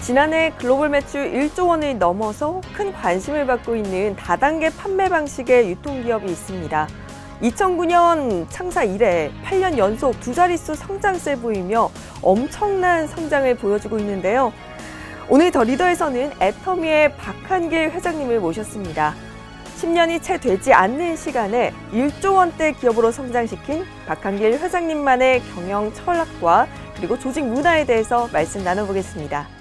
지난해 글로벌 매출 1조 원을 넘어서 큰 관심을 받고 있는 다단계 판매 방식의 유통기업이 있습니다. 2009년 창사 이래 8년 연속 두 자릿수 성장세를 보이며 엄청난 성장을 보여주고 있는데요. 오늘 더 리더에서는 애터미의 박한길 회장님을 모셨습니다. 10년이 채 되지 않는 시간에 1조 원대 기업으로 성장시킨 박한길 회장님만의 경영 철학과 그리고 조직 문화에 대해서 말씀 나눠보겠습니다.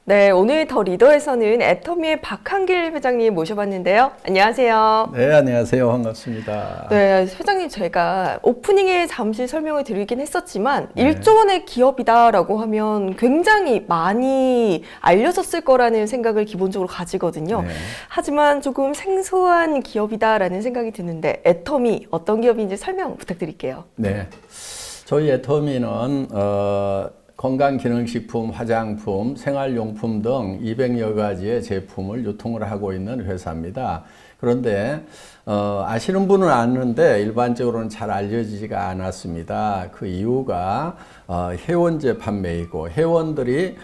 네, 오늘 더 리더에서는 애터미의 박한길 회장님 모셔봤는데요. 안녕하세요. 네, 안녕하세요. 반갑습니다. 네, 회장님 제가 오프닝에 잠시 설명을 드리긴 했었지만 1조 원의 기업이다라고 하면 굉장히 많이 알려졌을 거라는 생각을 기본적으로 가지거든요. 네. 하지만 조금 생소한 기업이다라는 생각이 드는데 애터미 어떤 기업인지 설명 부탁드릴게요. 네, 저희 애터미는 건강기능식품, 화장품, 생활용품 등 200여 가지의 제품을 유통을 하고 있는 회사입니다. 그런데 아시는 분은 아는데 일반적으로는 잘 알려지지가 않았습니다. 그 이유가 회원제 판매이고 회원들이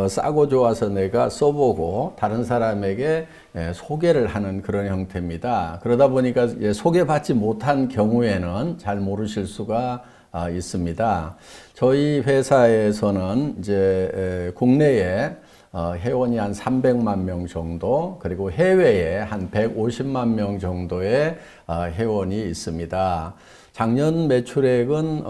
싸고 좋아서 내가 써보고 다른 사람에게 소개를 하는 그런 형태입니다. 그러다 보니까 소개받지 못한 경우에는 잘 모르실 수가 있습니다. 저희 회사에서는 이제 국내에 회원이 한 300만 명 정도, 그리고 해외에 한 150만 명 정도의 회원이 있습니다. 작년 매출액은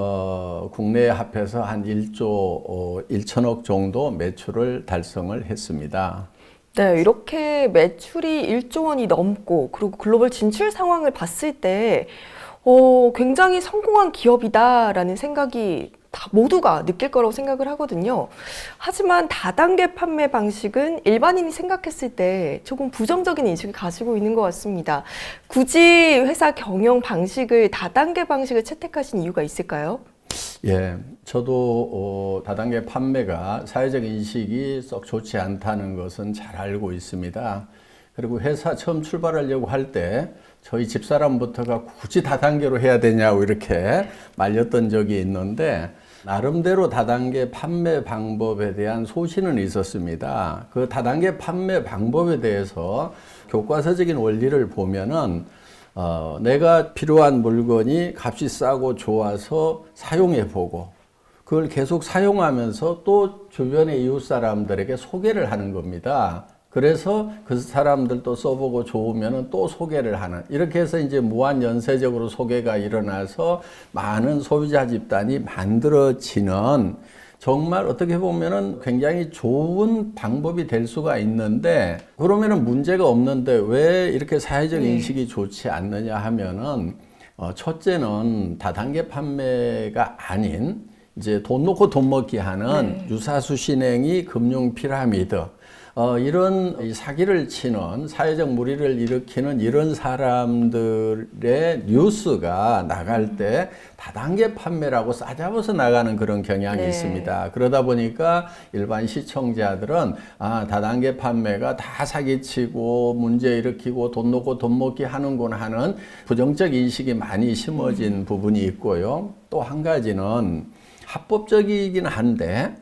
국내에 합해서 한 1조 1천억 정도 매출을 달성을 했습니다. 네, 이렇게 매출이 1조 원이 넘고 그리고 글로벌 진출 상황을 봤을 때 굉장히 성공한 기업이다라는 생각이 다 모두가 느낄 거라고 생각을 하거든요. 하지만 다단계 판매 방식은 일반인이 생각했을 때 조금 부정적인 인식을 가지고 있는 것 같습니다. 굳이 회사 경영 방식을 다단계 방식을 채택하신 이유가 있을까요? 예, 저도 다단계 판매가 사회적 인식이 썩 좋지 않다는 것은 잘 알고 있습니다. 그리고 회사 처음 출발하려고 할 때 저희 집사람부터가 굳이 다단계로 해야 되냐고 이렇게 말렸던 적이 있는데 나름대로 다단계 판매 방법에 대한 소신은 있었습니다. 그 다단계 판매 방법에 대해서 교과서적인 원리를 보면은 내가 필요한 물건이 값이 싸고 좋아서 사용해 보고 그걸 계속 사용하면서 또 주변의 이웃 사람들에게 소개를 하는 겁니다. 그래서 그 사람들도 써보고 좋으면 또 소개를 하는, 이렇게 해서 이제 무한 연쇄적으로 소개가 일어나서 많은 소비자 집단이 만들어지는 정말 어떻게 보면은 굉장히 좋은 방법이 될 수가 있는데, 그러면은 문제가 없는데 왜 이렇게 사회적 인식이 좋지 않느냐 하면은 첫째는 다단계 판매가 아닌 이제 돈 놓고 돈 먹기 하는 유사수 신행이 금융 피라미드, 이런 사기를 치는 사회적 무리를 일으키는 이런 사람들의 뉴스가 나갈 때 다단계 판매라고 싸잡아서 나가는 그런 경향이 있습니다. 그러다 보니까 일반 시청자들은 다단계 판매가 다 사기치고 문제 일으키고 돈 놓고 돈 먹기 하는구나 하는 부정적 인식이 많이 심어진 부분이 있고요. 또 한 가지는 합법적이긴 한데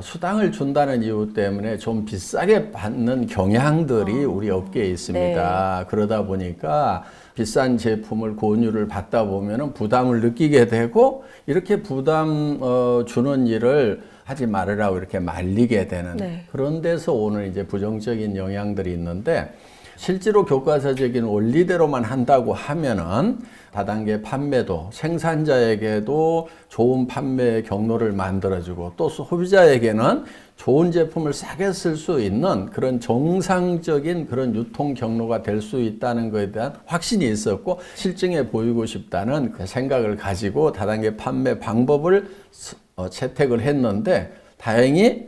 수당을 준다는 이유 때문에 좀 비싸게 받는 경향들이 우리 업계에 있습니다. 그러다 보니까 비싼 제품을 권유를 받다 보면 부담을 느끼게 되고 이렇게 부담 주는 일을 하지 말으라고 이렇게 말리게 되는 그런 데서 오는 이제 부정적인 영향들이 있는데, 실제로 교과서적인 원리대로만 한다고 하면은 다단계 판매도 생산자에게도 좋은 판매 경로를 만들어주고 또 소비자에게는 좋은 제품을 싸게 쓸 수 있는 그런 정상적인 그런 유통 경로가 될 수 있다는 것에 대한 확신이 있었고 실증해 보이고 싶다는 그 생각을 가지고 다단계 판매 방법을 채택을 했는데, 다행히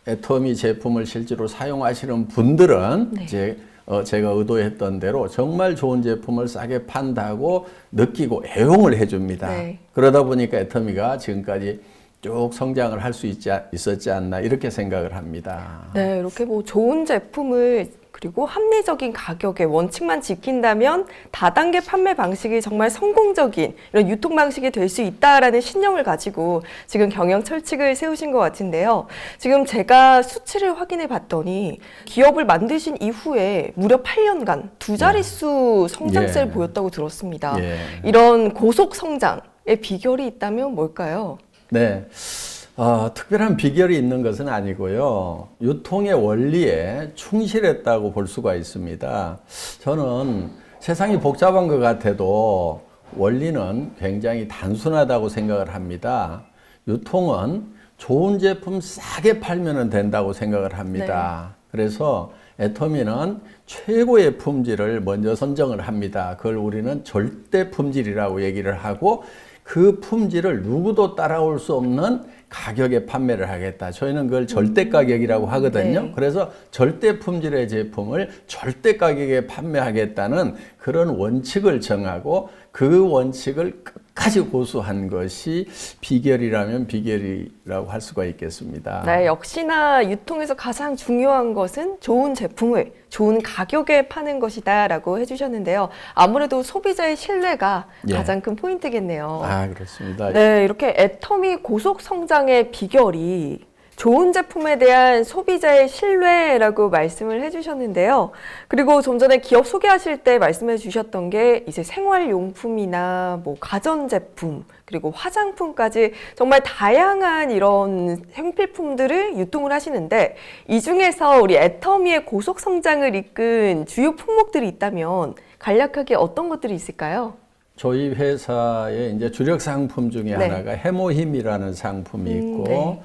애터미 제품을 실제로 사용하시는 분들은 이제 제가 의도했던 대로 정말 좋은 제품을 싸게 판다고 느끼고 애용을 해줍니다. 그러다 보니까 애터미가 지금까지 쭉 성장을 할 수 있었지 않나 이렇게 생각을 합니다. 네, 이렇게 뭐 좋은 제품을 그리고 합리적인 가격의 원칙만 지킨다면 다단계 판매 방식이 정말 성공적인 이런 유통 방식이 될 수 있다라는 신념을 가지고 지금 경영 철칙을 세우신 것 같은데요. 지금 제가 수치를 확인해 봤더니 기업을 만드신 이후에 무려 8년간 두 자릿수 성장세를 예. 보였다고 들었습니다. 예. 이런 고속 성장의 비결이 있다면 뭘까요? 네. 특별한 비결이 있는 것은 아니고요. 유통의 원리에 충실했다고 볼 수가 있습니다. 저는 세상이 복잡한 것 같아도 원리는 굉장히 단순하다고 생각을 합니다. 유통은 좋은 제품 싸게 팔면 된다고 생각을 합니다. 그래서 애터미는 최고의 품질을 먼저 선정을 합니다. 그걸 우리는 절대 품질이라고 얘기를 하고 그 품질을 누구도 따라올 수 없는 가격에 판매를 하겠다. 저희는 그걸 절대 가격이라고 하거든요. 네. 그래서 절대 품질의 제품을 절대 가격에 판매하겠다는 그런 원칙을 정하고 그 원칙을 끝까지 고수한 것이 비결이라면 비결이라고 할 수가 있겠습니다. 네, 역시나 유통에서 가장 중요한 것은 좋은 제품을 좋은 가격에 파는 것이다라고 해주셨는데요. 아무래도 소비자의 신뢰가 예. 가장 큰 포인트겠네요. 그렇습니다. 네, 이렇게 애터미 고속 성장의 비결이 좋은 제품에 대한 소비자의 신뢰라고 말씀을 해주셨는데요. 그리고 좀 전에 기업 소개하실 때 말씀해 주셨던 게 이제 생활용품이나 뭐 가전제품 그리고 화장품까지 정말 다양한 이런 생필품들을 유통을 하시는데 이 중에서 우리 애터미의 고속 성장을 이끈 주요 품목들이 있다면 간략하게 어떤 것들이 있을까요? 저희 회사의 이제 주력 상품 중에 하나가 해모힘이라는 상품이 있고 네.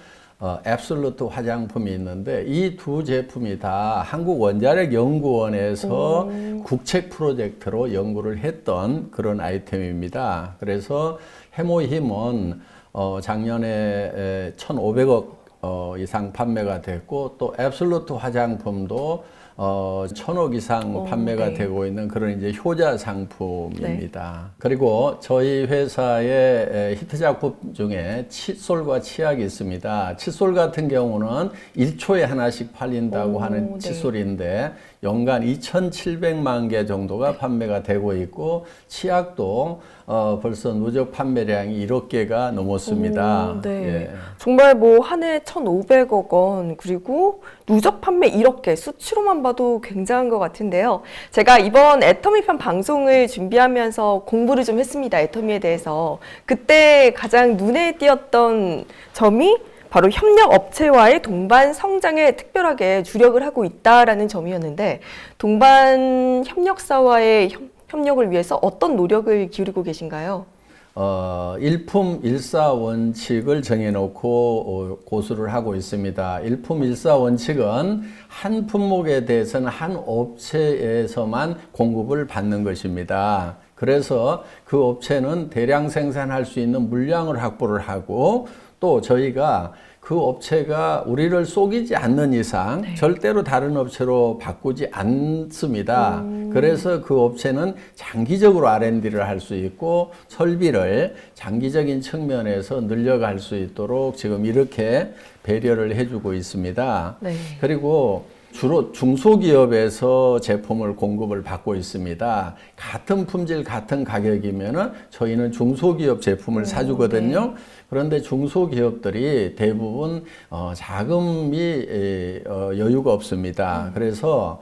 앱솔루트 화장품이 있는데 이 두 제품이 다 한국원자력연구원에서 국책 프로젝트로 연구를 했던 그런 아이템입니다. 그래서 해모힘은 작년에 1,500억 이상 판매가 됐고 또 앱솔루트 화장품도 1,000억 이상 판매가 네. 되고 있는 그런 이제 효자 상품입니다. 그리고 저희 회사의 히트 작품 중에 칫솔과 치약이 있습니다. 칫솔 같은 경우는 1초에 하나씩 팔린다고 하는 네. 칫솔인데 연간 2,700만 개 정도가 판매가 되고 있고 치약도 벌써 누적 판매량이 1억 개가 넘었습니다. 네. 예. 정말 뭐 한 해 1,500억 원 그리고 누적 판매 1억 개 수치로만 봐도 굉장한 것 같은데요. 제가 이번 애터미편 방송을 준비하면서 공부를 좀 했습니다. 애터미에 대해서. 그때 가장 눈에 띄었던 점이 바로 협력 업체와의 동반 성장에 특별하게 주력을 하고 있다라는 점이었는데 동반 협력사와의 협력을 위해서 어떤 노력을 기울이고 계신가요? 일품 일사 원칙을 정해놓고 고수를 하고 있습니다. 일품 일사 원칙은 한 품목에 대해서는 한 업체에서만 공급을 받는 것입니다. 그래서 그 업체는 대량 생산할 수 있는 물량을 확보를 하고 또 저희가 그 업체가 우리를 속이지 않는 이상 절대로 다른 업체로 바꾸지 않습니다. 그래서 그 업체는 장기적으로 R&D를 할 수 있고 설비를 장기적인 측면에서 늘려갈 수 있도록 지금 이렇게 배려를 해주고 있습니다. 네. 그리고 주로 중소기업에서 제품을 공급을 받고 있습니다. 같은 품질, 같은 가격이면은 저희는 중소기업 제품을 사주거든요. 그런데 중소기업들이 대부분 자금이 여유가 없습니다. 그래서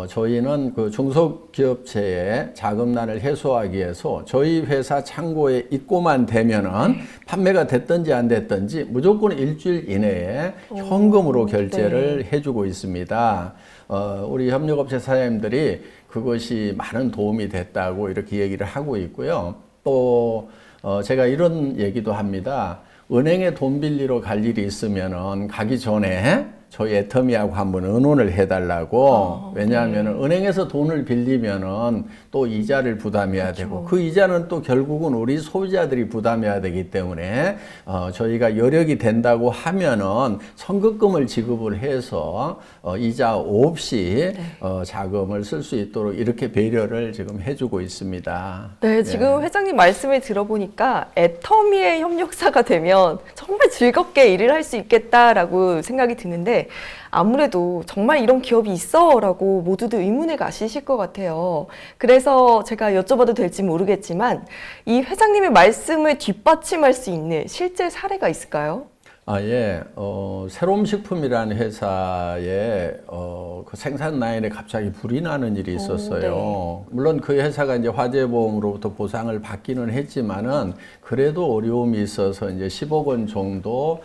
저희는 그 중소기업체의 자금난을 해소하기 위해서 저희 회사 창고에 입고만 되면은 판매가 됐든지 안 됐든지 무조건 일주일 이내에 현금으로 결제를 해주고 있습니다. 우리 협력업체 사장님들이 그것이 많은 도움이 됐다고 이렇게 얘기를 하고 있고요. 또 제가 이런 얘기도 합니다. 은행에 돈 빌리러 갈 일이 있으면은 가기 전에 저희 애터미하고 한번 의논을 해달라고. 왜냐하면 은행에서 돈을 빌리면은 또 이자를 부담해야 되고 그 이자는 또 결국은 우리 소비자들이 부담해야 되기 때문에 저희가 여력이 된다고 하면은 선급금을 지급을 해서 이자 없이 자금을 쓸 수 있도록 이렇게 배려를 지금 해주고 있습니다. 네, 지금 회장님 말씀을 들어보니까 애터미의 협력사가 되면 정말 즐겁게 일을 할 수 있겠다라고 생각이 드는데 아무래도 정말 이런 기업이 있어라고 모두들 의문을 가지실 것 같아요. 그래서 제가 여쭤봐도 될지 모르겠지만 이 회장님의 말씀을 뒷받침할 수 있는 실제 사례가 있을까요? 예. 새로움 식품이라는 회사에 그 생산 라인에 갑자기 불이 나는 일이 있었어요. 물론 그 회사가 이제 화재보험으로부터 보상을 받기는 했지만은 그래도 어려움이 있어서 이제 10억 원 정도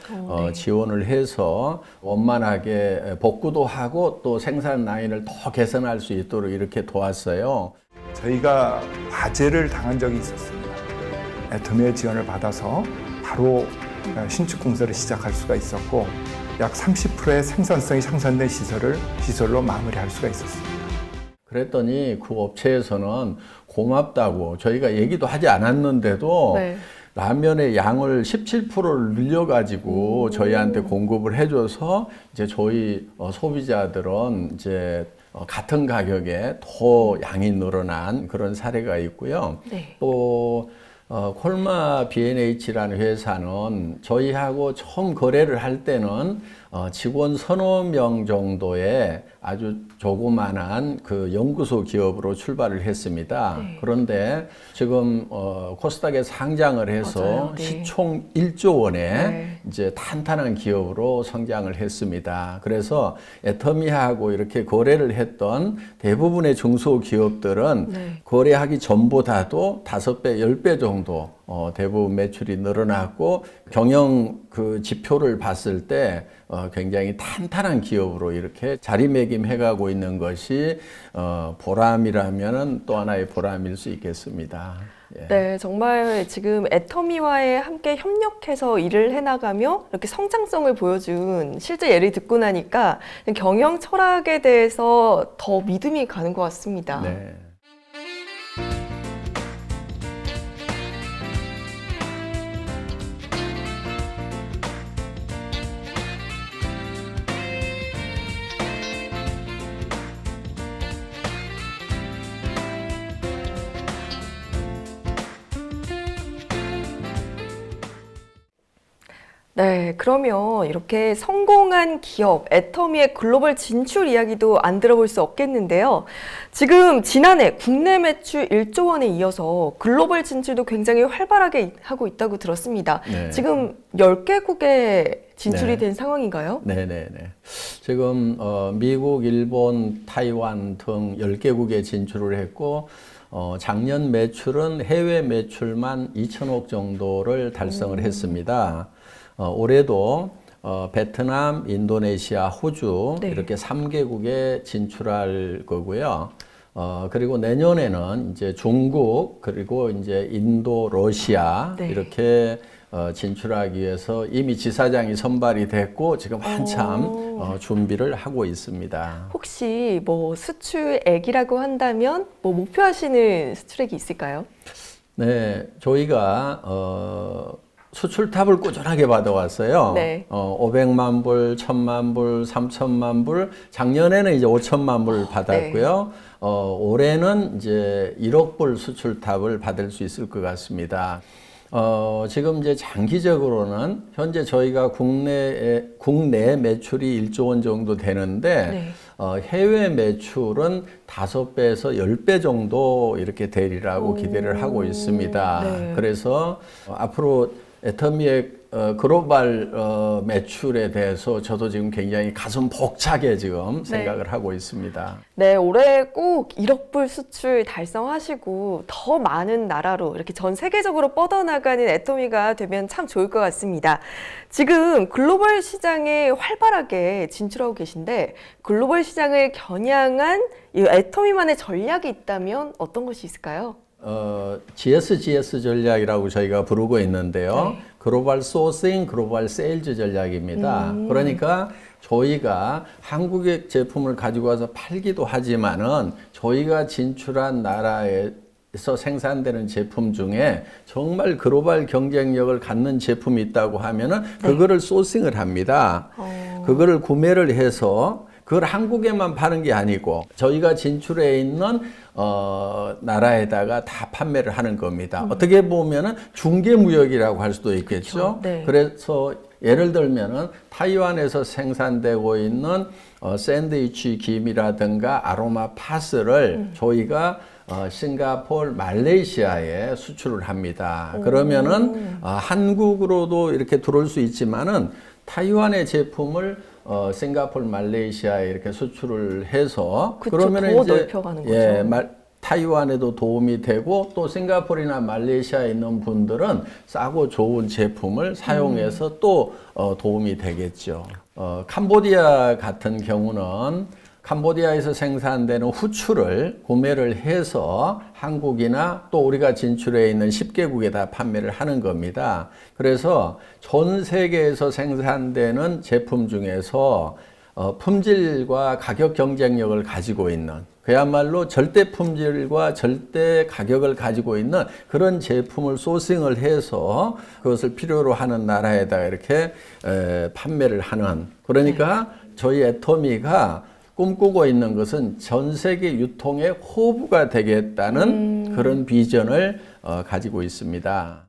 지원을 해서 원만하게 복구도 하고 또 생산 라인을 더 개선할 수 있도록 이렇게 도왔어요. 저희가 화재를 당한 적이 있었습니다. 애터미의 지원을 받아서 바로 신축 공사를 시작할 수가 있었고 약 30%의 생산성이 향상된 시설로 마무리할 수가 있었습니다. 그랬더니 그 업체에서는 고맙다고 저희가 얘기도 하지 않았는데도 라면의 양을 17%를 늘려가지고 저희한테 공급을 해줘서 이제 저희 소비자들은 이제 같은 가격에 더 양이 늘어난 그런 사례가 있고요. 또 콜마 B&H라는 회사는 저희하고 처음 거래를 할 때는 직원 서너 명 정도의 아주 조그만한 그 연구소 기업으로 출발을 했습니다. 그런데 지금 코스닥에 상장을 해서 시총 1조 원의 이제 탄탄한 기업으로 성장을 했습니다. 그래서 애터미하고 이렇게 거래를 했던 대부분의 중소기업들은 거래하기 전보다도 5배, 10배 정도 대부분 매출이 늘어났고 경영 그 지표를 봤을 때 굉장히 탄탄한 기업으로 이렇게 자리매김해가고 있는 것이 보람이라면은 또 하나의 보람일 수 있겠습니다. 네, 정말 지금 애터미와의 함께 협력해서 일을 해나가며 이렇게 성장성을 보여준 실제 예를 듣고 나니까 경영 철학에 대해서 더 믿음이 가는 것 같습니다. 네. 네, 그러면 이렇게 성공한 기업 애터미의 글로벌 진출 이야기도 안 들어볼 수 없겠는데요. 지금 지난해 국내 매출 1조 원에 이어서 글로벌 진출도 굉장히 활발하게 하고 있다고 들었습니다. 지금 10개국에 진출이 된 상황인가요? 네네네. 지금 미국, 일본, 타이완 등 10개국에 진출을 했고 작년 매출은 해외 매출만 2천억 정도를 달성을 했습니다. 올해도 베트남, 인도네시아, 호주 이렇게 3개국에 진출할 거고요. 그리고 내년에는 이제 중국 그리고 이제 인도, 러시아 이렇게 진출하기 위해서 이미 지사장이 선발이 됐고 지금 한참 준비를 하고 있습니다. 혹시 뭐 수출액이라고 한다면 뭐 목표하시는 수출액이 있을까요? 네, 저희가 수출탑을 꾸준하게 받아왔어요. 500만 불, 1000만 불, 3000만 불, 작년에는 이제 5천만 불 받았고요. 올해는 이제 1억 불 수출탑을 받을 수 있을 것 같습니다. 지금 이제 장기적으로는 현재 저희가 국내 매출이 1조 원 정도 되는데 해외 매출은 5배에서 10배 정도 이렇게 되리라고 기대를 하고 있습니다. 그래서 앞으로 애터미의 글로벌 매출에 대해서 저도 지금 굉장히 가슴 벅차게 지금 생각을 하고 있습니다. 네, 올해 꼭 1억 불 수출 달성하시고 더 많은 나라로 이렇게 전 세계적으로 뻗어나가는 애터미가 되면 참 좋을 것 같습니다. 지금 글로벌 시장에 활발하게 진출하고 계신데 글로벌 시장을 겨냥한 이 애터미만의 전략이 있다면 어떤 것이 있을까요? GSGS 전략이라고 저희가 부르고 있는데요. 글로벌 소싱, 글로벌 세일즈 전략입니다. 그러니까 저희가 한국의 제품을 가지고 와서 팔기도 하지만은 저희가 진출한 나라에서 생산되는 제품 중에 정말 글로벌 경쟁력을 갖는 제품이 있다고 하면은 그거를 소싱을 합니다. 그거를 구매를 해서 그걸 한국에만 파는 게 아니고 저희가 진출해 있는 나라에다가 다 판매를 하는 겁니다. 어떻게 보면은 중개무역이라고 할 수도 있겠죠. 네. 그래서 예를 들면은 타이완에서 생산되고 있는 샌드위치 김이라든가 아로마 파스를 저희가 싱가포르, 말레이시아에 수출을 합니다. 그러면은 한국으로도 이렇게 들어올 수 있지만은 타이완의 제품을 싱가포르, 말레이시아에 이렇게 수출을 해서 그쵸, 그러면은 더 이제 넓혀가는 거죠. 예, 타이완에도 도움이 되고 또 싱가포르나 말레이시아에 있는 분들은 싸고 좋은 제품을 사용해서 또 도움이 되겠죠. 캄보디아 같은 경우는 캄보디아에서 생산되는 후추를 구매를 해서 한국이나 또 우리가 진출해 있는 10개국에다 판매를 하는 겁니다. 그래서 전 세계에서 생산되는 제품 중에서 품질과 가격 경쟁력을 가지고 있는 그야말로 절대 품질과 절대 가격을 가지고 있는 그런 제품을 소싱을 해서 그것을 필요로 하는 나라에다 이렇게 판매를 하는 그러니까 저희 애터미가 꿈꾸고 있는 것은 전 세계 유통의 호부가 되겠다는 그런 비전을 가지고 있습니다.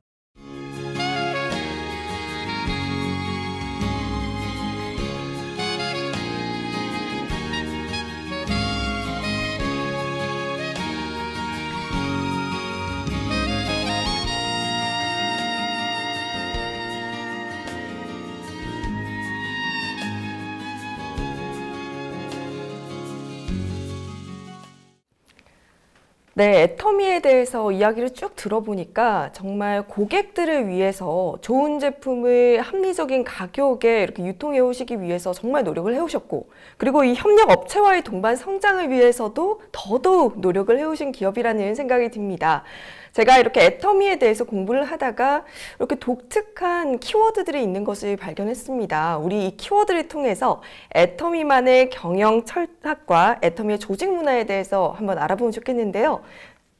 네, 애터미에 대해서 이야기를 쭉 들어보니까 정말 고객들을 위해서 좋은 제품을 합리적인 가격에 이렇게 유통해 오시기 위해서 정말 노력을 해오셨고, 그리고 이 협력 업체와의 동반 성장을 위해서도 더더욱 노력을 해오신 기업이라는 생각이 듭니다. 제가 이렇게 애터미에 대해서 공부를 하다가 이렇게 독특한 키워드들이 있는 것을 발견했습니다. 우리 이 키워드를 통해서 애터미만의 경영 철학과 애터미의 조직 문화에 대해서 한번 알아보면 좋겠는데요.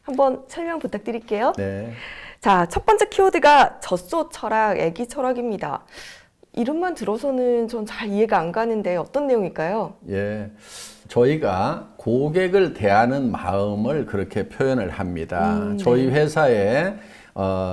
한번 설명 부탁드릴게요. 네. 자, 첫 번째 키워드가 젖소 철학, 애기 철학입니다. 이름만 들어서는 전 잘 이해가 안 가는데 어떤 내용일까요? 예. 저희가 고객을 대하는 마음을 그렇게 표현을 합니다. 저희 회사에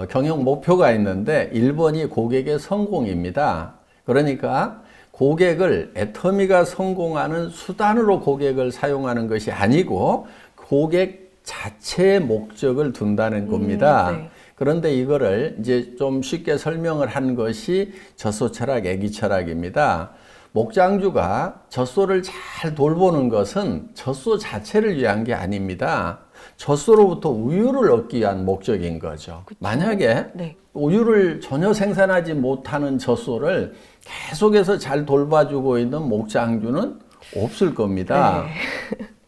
경영 목표가 있는데 1번이 고객의 성공입니다. 그러니까 고객을 애터미가 성공하는 수단으로 고객을 사용하는 것이 아니고 고객 자체의 목적을 둔다는 겁니다. 네. 그런데 이거를 이제 좀 쉽게 설명을 한 것이 젖소 철학, 애기 철학입니다. 목장주가 젖소를 잘 돌보는 것은 젖소 자체를 위한 게 아닙니다. 젖소로부터 우유를 얻기 위한 목적인 거죠. 그쵸? 만약에 네. 우유를 전혀 생산하지 못하는 젖소를 계속해서 잘 돌봐주고 있는 목장주는 없을 겁니다.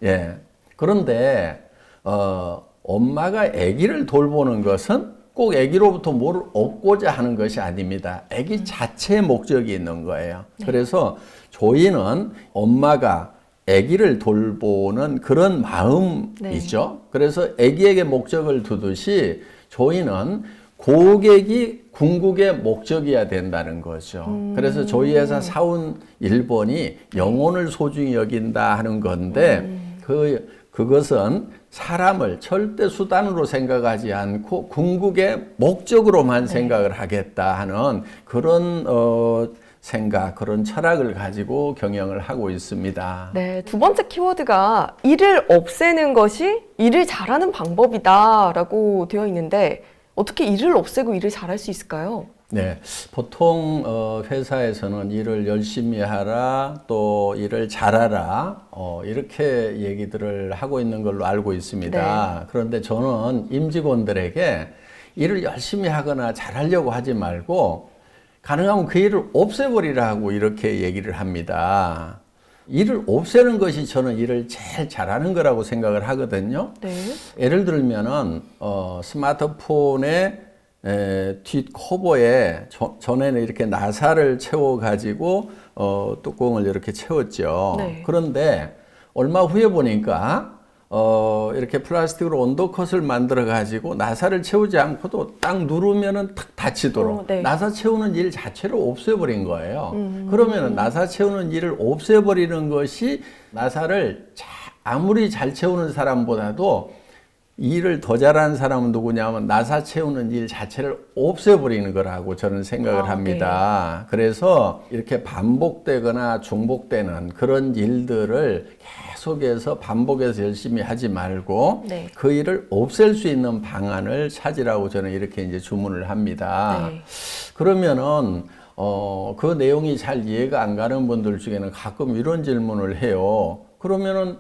예. 그런데 엄마가 아기를 돌보는 것은 꼭 아기로부터 뭘 얻고자 하는 것이 아닙니다. 아기 자체의 목적이 있는 거예요. 그래서 저희는 엄마가 아기를 돌보는 그런 마음이죠. 그래서 아기에게 목적을 두듯이 저희는 고객이 궁극의 목적이어야 된다는 거죠. 그래서 저희 회사 사원 1번이 영혼을 소중히 여긴다 하는 건데 그것은 사람을 절대 수단으로 생각하지 않고 궁극의 목적으로만 생각을 하겠다 하는 그런 생각, 그런 철학을 가지고 경영을 하고 있습니다. 네, 두 번째 키워드가 일을 없애는 것이 일을 잘하는 방법이다라고 되어 있는데 어떻게 일을 없애고 일을 잘할 수 있을까요? 네, 보통 회사에서는 일을 열심히 하라, 또 일을 잘하라 이렇게 얘기들을 하고 있는 걸로 알고 있습니다. 네. 그런데 저는 임직원들에게 일을 열심히 하거나 잘하려고 하지 말고 가능하면 그 일을 없애버리라고 이렇게 얘기를 합니다. 일을 없애는 것이 저는 일을 제일 잘하는 거라고 생각을 하거든요. 네. 예를 들면은 스마트폰에 뒷 커버에 전에는 이렇게 나사를 채워가지고 뚜껑을 이렇게 채웠죠. 네. 그런데 얼마 후에 보니까 이렇게 플라스틱으로 언더컷을 만들어 가지고 나사를 채우지 않고도 딱 누르면은 탁 닫히도록 네. 나사 채우는 일 자체를 없애버린 거예요. 그러면은 나사 채우는 일을 없애버리는 것이 나사를 아무리 잘 채우는 사람보다도 일을 더 잘하는 사람은 누구냐면 나사 채우는 일 자체를 없애버리는 거라고 저는 생각을 합니다. 그래서 이렇게 반복되거나 중복되는 그런 일들을 계속해서 반복해서 열심히 하지 말고 네. 그 일을 없앨 수 있는 방안을 찾으라고 저는 이렇게 이제 주문을 합니다. 네. 그러면은 그 내용이 잘 이해가 안 가는 분들 중에는 가끔 이런 질문을 해요. 그러면은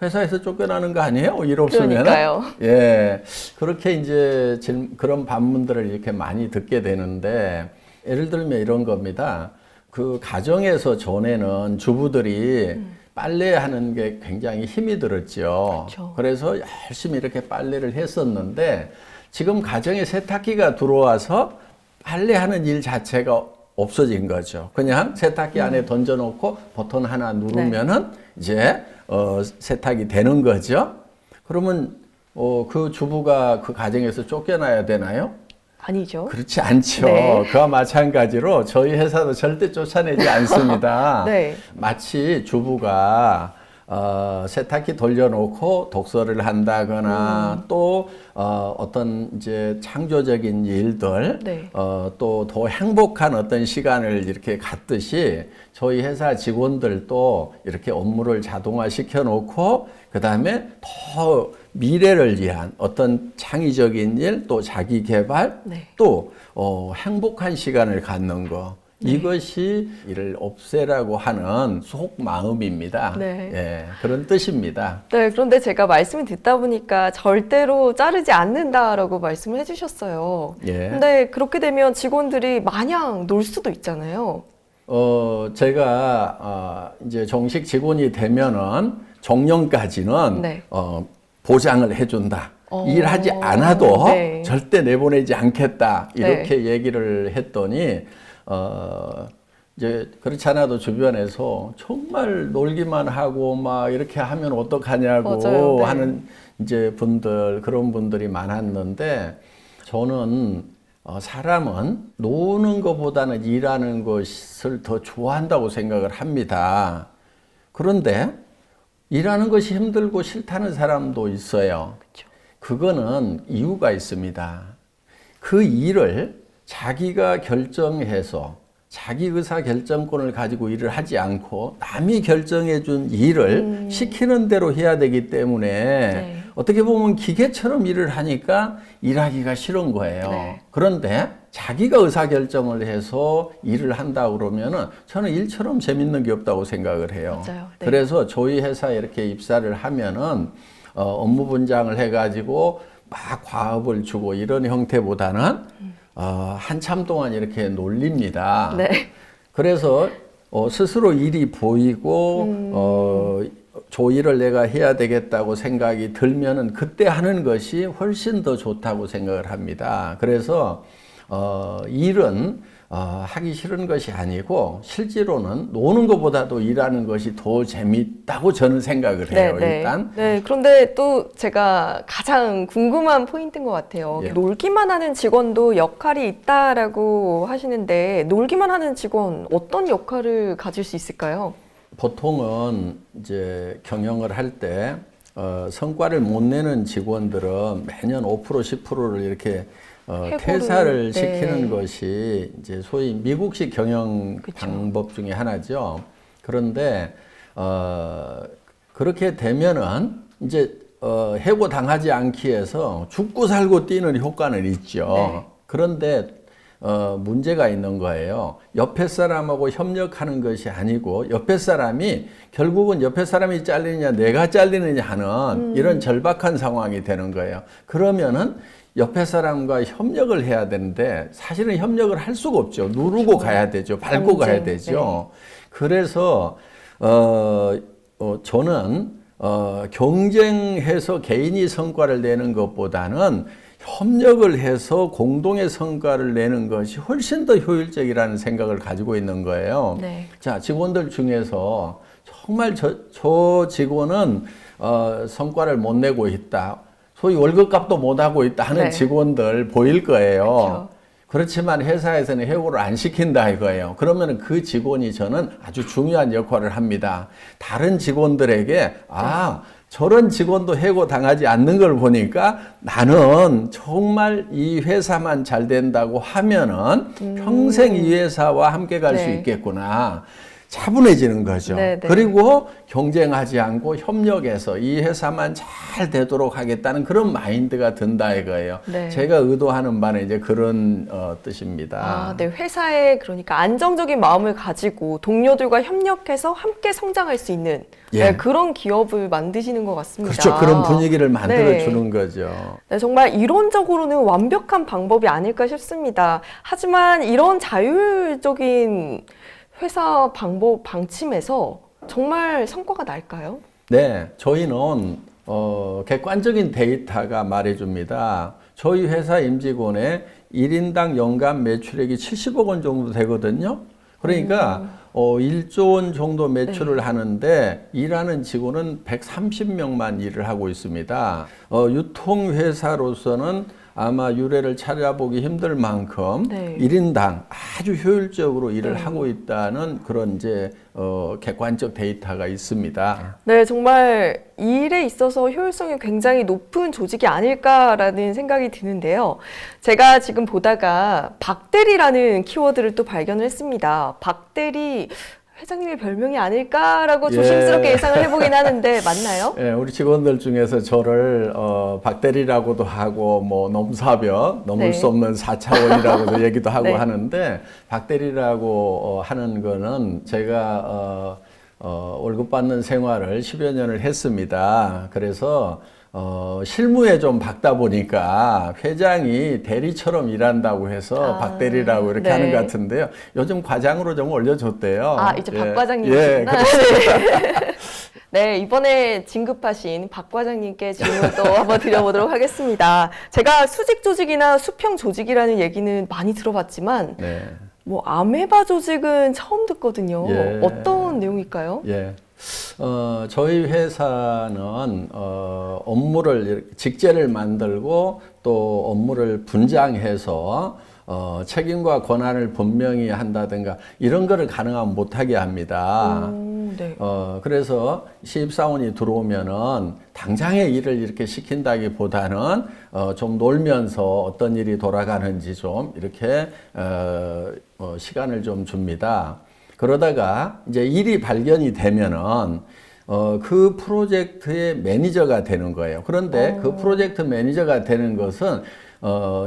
회사에서 쫓겨나는 거 아니에요? 일 없으면? 그러니까요. 예, 그렇게 이제 그런 반문들을 이렇게 많이 듣게 되는데 예를 들면 이런 겁니다. 그 가정에서 전에는 주부들이 빨래하는 게 굉장히 힘이 들었죠. 그렇죠. 그래서 열심히 이렇게 빨래를 했었는데 지금 가정에 세탁기가 들어와서 빨래하는 일 자체가 없어진 거죠. 그냥 세탁기 안에 던져놓고 버튼 하나 누르면은 이제 세탁이 되는 거죠. 그러면 그 주부가 그 가정에서 쫓겨나야 되나요? 아니죠. 그렇지 않죠. 네. 그와 마찬가지로 저희 회사도 절대 쫓아내지 않습니다. 네. 마치 주부가 세탁기 돌려놓고 독서를 한다거나 또 어떤 이제 창조적인 일들 네. 또 더 행복한 어떤 시간을 이렇게 갖듯이 저희 회사 직원들도 이렇게 업무를 자동화 시켜 놓고 그 다음에 더 미래를 위한 어떤 창의적인 일 또 자기 개발 네. 또 행복한 시간을 갖는 거 이것이 이를 없애라고 하는 속마음입니다. 네. 예, 그런 뜻입니다. 네, 그런데 제가 말씀을 듣다 보니까 절대로 자르지 않는다라고 말씀을 해주셨어요. 예. 근데 그렇게 되면 직원들이 마냥 놀 수도 있잖아요. 제가 이제 정식 직원이 되면은 정년까지는 네. 보장을 해준다. 일하지 않아도 네. 절대 내보내지 않겠다. 이렇게 네. 얘기를 했더니 이제 그렇지 않아도 주변에서 정말 놀기만 하고 막 이렇게 하면 어떡하냐고 맞아요. 네. 하는 이제 그런 분들이 많았는데 저는 사람은 노는 것보다는 일하는 것을 더 좋아한다고 생각을 합니다. 그런데 일하는 것이 힘들고 싫다는 사람도 있어요. 그렇죠. 그거는 이유가 있습니다. 그 일을 자기가 결정해서 자기 의사 결정권을 가지고 일을 하지 않고 남이 결정해 준 일을 시키는 대로 해야 되기 때문에 네. 어떻게 보면 기계처럼 일을 하니까 일하기가 싫은 거예요. 네. 그런데 자기가 의사 결정을 해서 일을 한다 그러면은 저는 일처럼 재밌는 게 없다고 생각을 해요. 맞아요. 네. 그래서 저희 회사에 이렇게 입사를 하면은 업무 분장을 해가지고 막 과업을 주고 이런 형태보다는 한참 동안 이렇게 놀립니다. 네. 그래서 스스로 일이 보이고 저 일을 내가 해야 되겠다고 생각이 들면은 그때 하는 것이 훨씬 더 좋다고 생각을 합니다. 그래서 일은 하기 싫은 것이 아니고 실제로는 노는 것보다도 일하는 것이 더 재밌다고 저는 생각을 해요. 네, 일단. 네, 그런데 또 제가 가장 궁금한 포인트인 것 같아요. 예. 놀기만 하는 직원도 역할이 있다라고 하시는데 놀기만 하는 직원 어떤 역할을 가질 수 있을까요? 보통은 이제 경영을 할 때 성과를 못 내는 직원들은 매년 5% 10%를 이렇게 퇴사를 네. 시키는 것이 이제 소위 미국식 경영 그쵸. 방법 중에 하나죠. 그런데 그렇게 되면은 이제 해고 당하지 않기 위해서 죽고 살고 뛰는 효과는 있죠. 네. 그런데 문제가 있는 거예요. 옆에 사람하고 협력하는 것이 아니고 옆에 사람이 결국은 옆에 사람이 잘리느냐 내가 잘리느냐 하는 이런 절박한 상황이 되는 거예요. 그러면은 옆에 사람과 협력을 해야 되는데 사실은 협력을 할 수가 없죠. 누르고 가야 되죠. 밟고 가야 되죠. 그래서 저는 경쟁해서 개인이 성과를 내는 것보다는 협력을 해서 공동의 성과를 내는 것이 훨씬 더 효율적이라는 생각을 가지고 있는 거예요. 네. 자, 직원들 중에서 정말 저 직원은 성과를 못 내고 있다. 소위 월급값도 못 하고 있다 하는 네. 직원들 보일 거예요. 그렇죠. 그렇지만 회사에서는 해고를 안 시킨다 이거예요. 그러면 그 직원이 저는 아주 중요한 역할을 합니다. 다른 직원들에게 저런 직원도 해고 당하지 않는 걸 보니까 나는 정말 이 회사만 잘 된다고 하면은 평생 이 회사와 함께 갈 수 네. 있겠구나. 차분해지는 거죠. 네, 네. 그리고 경쟁하지 않고 협력해서 이 회사만 잘 되도록 하겠다는 그런 마인드가 든다 이거예요. 네. 제가 의도하는 바는 이제 그런 뜻입니다. 네. 회사에 그러니까 안정적인 마음을 가지고 동료들과 협력해서 함께 성장할 수 있는 예. 네, 그런 기업을 만드시는 것 같습니다. 그렇죠. 그런 분위기를 만들어 네. 주는 거죠. 네, 정말 이론적으로는 완벽한 방법이 아닐까 싶습니다. 하지만 이런 자율적인 회사 방법 방침에서 정말 성과가 날까요? 네, 저희는 객관적인 데이터가 말해줍니다. 저희 회사 임직원의 1인당 연간 매출액이 70억 원 정도 되거든요. 그러니까 1조 원 정도 매출을 하는데 일하는 직원은 130명만 일을 하고 있습니다. 유통회사로서는 아마 유례를 찾아보기 힘들 만큼 네. 1인당 아주 효율적으로 일을 하고 있다는 그런 이제 객관적 데이터가 있습니다. 네, 정말 이 일에 있어서 효율성이 굉장히 높은 조직이 아닐까라는 생각이 드는데요. 제가 지금 보다가 박대리라는 키워드를 또 발견을 했습니다. 박대리 회장님의 별명이 아닐까라고 조심스럽게 예상을 해보긴 하는데 맞나요? 예, 우리 직원들 중에서 저를 박대리라고도 하고 뭐 넘사벽, 넘을 네. 수 없는 4차원이라고도 얘기도 하고 네. 하는데 박대리라고 하는 거는 제가 월급 받는 생활을 10여 년을 했습니다. 그래서 실무에 좀 박다 보니까 회장이 대리처럼 일한다고 해서 박대리라고 이렇게 네. 하는 것 같은데요. 요즘 과장으로 좀 올려줬대요. 이제 예. 박 과장님이시구나. 예, 그렇습니다. 네, 이번에 진급하신 박 과장님께 질문 또 한번 드려보도록 하겠습니다. 제가 수직 조직이나 수평 조직이라는 얘기는 많이 들어봤지만 네. 뭐 아메바 조직은 처음 듣거든요. 예. 어떤 내용일까요? 예. 저희 회사는 업무를 직제를 만들고 또 업무를 분장해서 책임과 권한을 분명히 한다든가 이런 거를 가능하면 못하게 합니다. 네. 그래서 신입사원이 들어오면은 당장의 일을 이렇게 시킨다기보다는 좀 놀면서 어떤 일이 돌아가는지 좀 이렇게 시간을 좀 줍니다. 그러다가 이제 일이 발견이 되면은 그 프로젝트의 매니저가 되는 거예요. 그런데 그 프로젝트 매니저가 되는 것은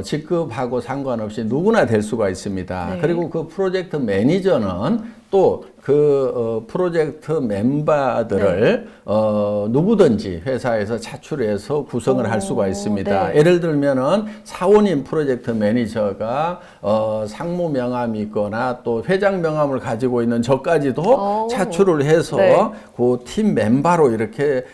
직급하고 상관없이 누구나 될 수가 있습니다. 네. 그리고 그 프로젝트 매니저는 또 그 프로젝트 멤버들을 누구든지 회사에서 차출해서 구성을 할 수가 있습니다. 네. 예를 들면은 사원인 프로젝트 매니저가 상무 명함이 있거나 또 회장 명함을 가지고 있는 저까지도 차출을 해서 네. 그 팀 멤버로 이렇게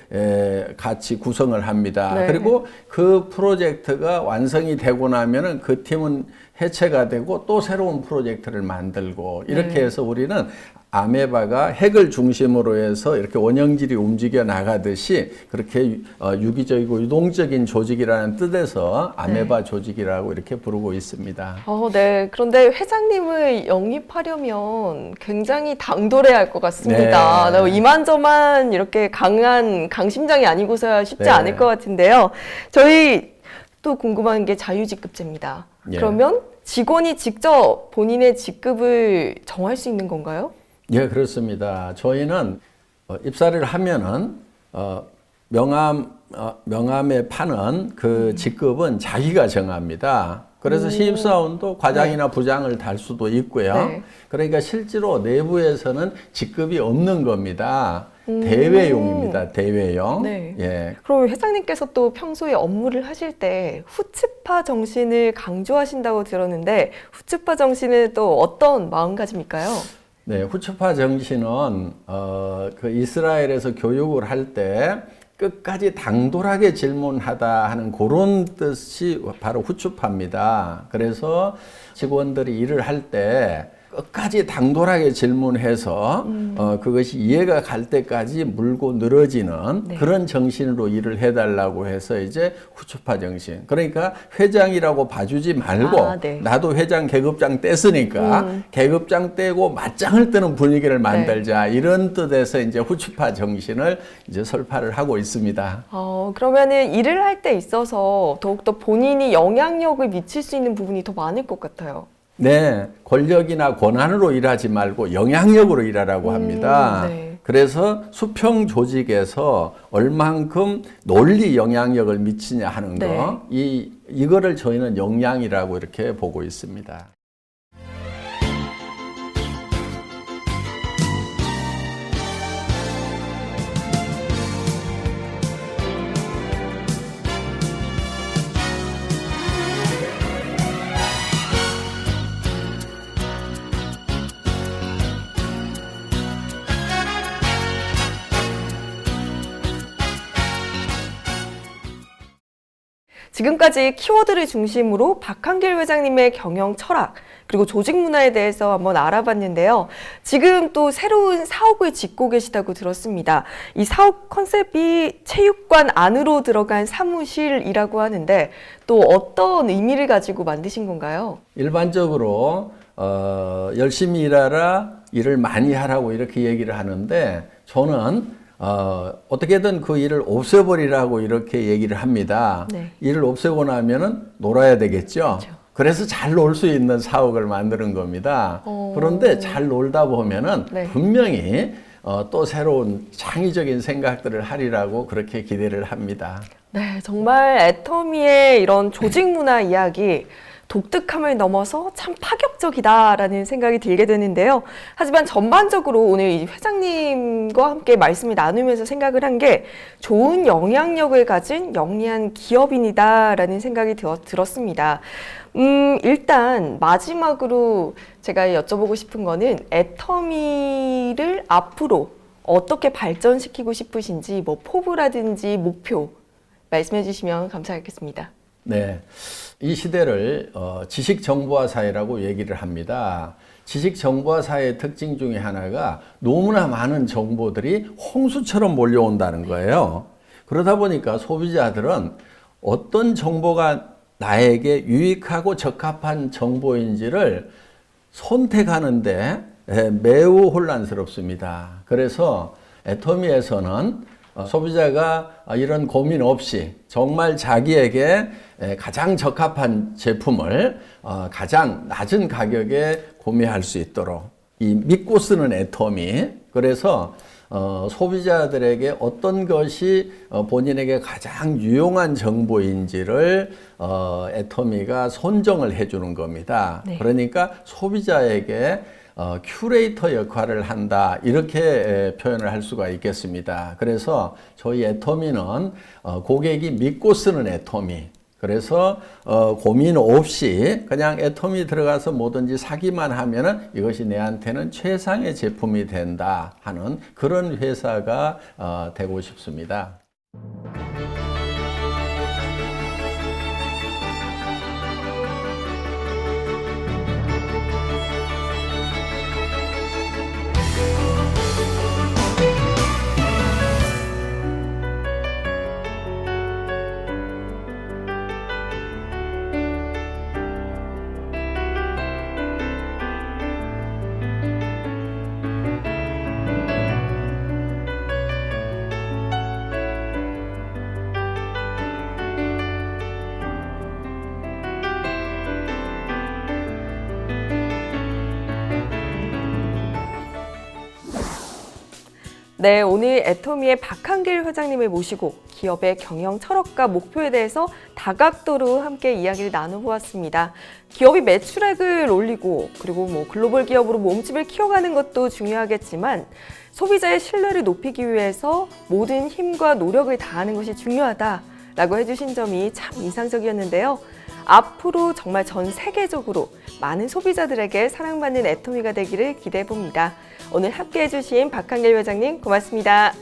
같이 구성을 합니다. 네. 그리고 그 프로젝트가 완성이 되고 나면은 그 팀은 해체가 되고 또 새로운 프로젝트를 만들고 이렇게 해서 우리는 아메바가 핵을 중심으로 해서 이렇게 원형질이 움직여 나가듯이 그렇게 유기적이고 유동적인 조직이라는 뜻에서 아메바 조직이라고 이렇게 부르고 있습니다. 네. 그런데 회장님을 영입하려면 굉장히 당돌해야 할 것 같습니다. 네. 이만저만 이렇게 강한 강심장이 아니고서야 쉽지 네. 않을 것 같은데요. 저희 또 궁금한 게 자유직급제입니다. 예. 그러면 직원이 직접 본인의 직급을 정할 수 있는 건가요? 예, 그렇습니다. 저희는 입사를 하면은 명함에 파는 그 직급은 자기가 정합니다. 그래서 신입사원도 과장이나 부장을 달 수도 있고요. 네. 그러니까 실제로 내부에서는 직급이 없는 겁니다. 대외용입니다. 대외용. 네. 예. 그럼 회장님께서 또 평소에 업무를 하실 때 후츠파 정신을 강조하신다고 들었는데 후츠파 정신은 또 어떤 마음가짐일까요? 네, 후츠파 정신은 그 이스라엘에서 교육을 할 때 끝까지 당돌하게 질문하다 하는 그런 뜻이 바로 후추파입니다. 그래서 직원들이 일을 할 때 끝까지 당돌하게 질문해서 그것이 이해가 갈 때까지 물고 늘어지는 네. 그런 정신으로 일을 해달라고 해서 이제 후추파 정신. 그러니까 회장이라고 봐주지 말고 네. 나도 회장 계급장 뗐으니까 계급장 떼고 맞짱을 뜨는 분위기를 만들자 이런 뜻에서 이제 후추파 정신을 이제 설파를 하고 있습니다. 그러면은 일을 할 때 있어서 더욱더 본인이 영향력을 미칠 수 있는 부분이 더 많을 것 같아요. 네, 권력이나 권한으로 일하지 말고 영향력으로 일하라고 합니다. 네. 그래서 수평 조직에서 얼만큼 논리 영향력을 미치냐 하는 거, 이거를 저희는 역량이라고 이렇게 보고 있습니다. 지금까지 키워드를 중심으로 박한길 회장님의 경영 철학 그리고 조직 문화에 대해서 한번 알아봤는데요. 지금 또 새로운 사업을 짓고 계시다고 들었습니다. 이 사업 컨셉이 체육관 안으로 들어간 사무실이라고 하는데 또 어떤 의미를 가지고 만드신 건가요? 일반적으로 열심히 일하라, 일을 많이 하라고 이렇게 얘기를 하는데 저는 어떻게든 그 일을 없애버리라고 이렇게 얘기를 합니다. 네. 일을 없애고 나면은 놀아야 되겠죠. 그렇죠. 그래서 잘 놀 수 있는 사옥을 만드는 겁니다. 그런데 잘 놀다 보면은 네. 분명히 또 새로운 창의적인 생각들을 하리라고 그렇게 기대를 합니다. 네, 정말 애터미의 이런 조직 문화 이야기 독특함을 넘어서 참 파격적이다라는 생각이 들게 되는데요. 하지만 전반적으로 오늘 이 회장님과 함께 말씀을 나누면서 생각을 한 게 좋은 영향력을 가진 영리한 기업인이다라는 생각이 들었습니다. 일단 마지막으로 제가 여쭤보고 싶은 거는 애터미를 앞으로 어떻게 발전시키고 싶으신지 뭐 포부라든지 목표 말씀해 주시면 감사하겠습니다. 네. 이 시대를 지식정보화 사회라고 얘기를 합니다. 지식정보화 사회의 특징 중에 하나가 너무나 많은 정보들이 홍수처럼 몰려온다는 거예요. 그러다 보니까 소비자들은 어떤 정보가 나에게 유익하고 적합한 정보인지를 선택하는데 매우 혼란스럽습니다. 그래서 애터미에서는 소비자가 이런 고민 없이 정말 자기에게 가장 적합한 제품을 가장 낮은 가격에 구매할 수 있도록 이 믿고 쓰는 애터미, 그래서 소비자들에게 어떤 것이 본인에게 가장 유용한 정보인지를 애터미가 선정을 해주는 겁니다. 네. 그러니까 소비자에게 큐레이터 역할을 한다 이렇게 표현을 할 수가 있겠습니다. 그래서 저희 애터미는 고객이 믿고 쓰는 애터미, 그래서 고민 없이 그냥 애터미 들어가서 뭐든지 사기만 하면은 이것이 내한테는 최상의 제품이 된다 하는 그런 회사가 되고 싶습니다. 네, 오늘 애터미의 박한길 회장님을 모시고 기업의 경영 철학과 목표에 대해서 다각도로 함께 이야기를 나눠보았습니다. 기업이 매출액을 올리고 그리고 뭐 글로벌 기업으로 몸집을 키워가는 것도 중요하겠지만 소비자의 신뢰를 높이기 위해서 모든 힘과 노력을 다하는 것이 중요하다라고 해주신 점이 참 인상적이었는데요. 앞으로 정말 전 세계적으로 많은 소비자들에게 사랑받는 애터미가 되기를 기대해 봅니다. 오늘 함께 해주신 박한길 회장님 고맙습니다.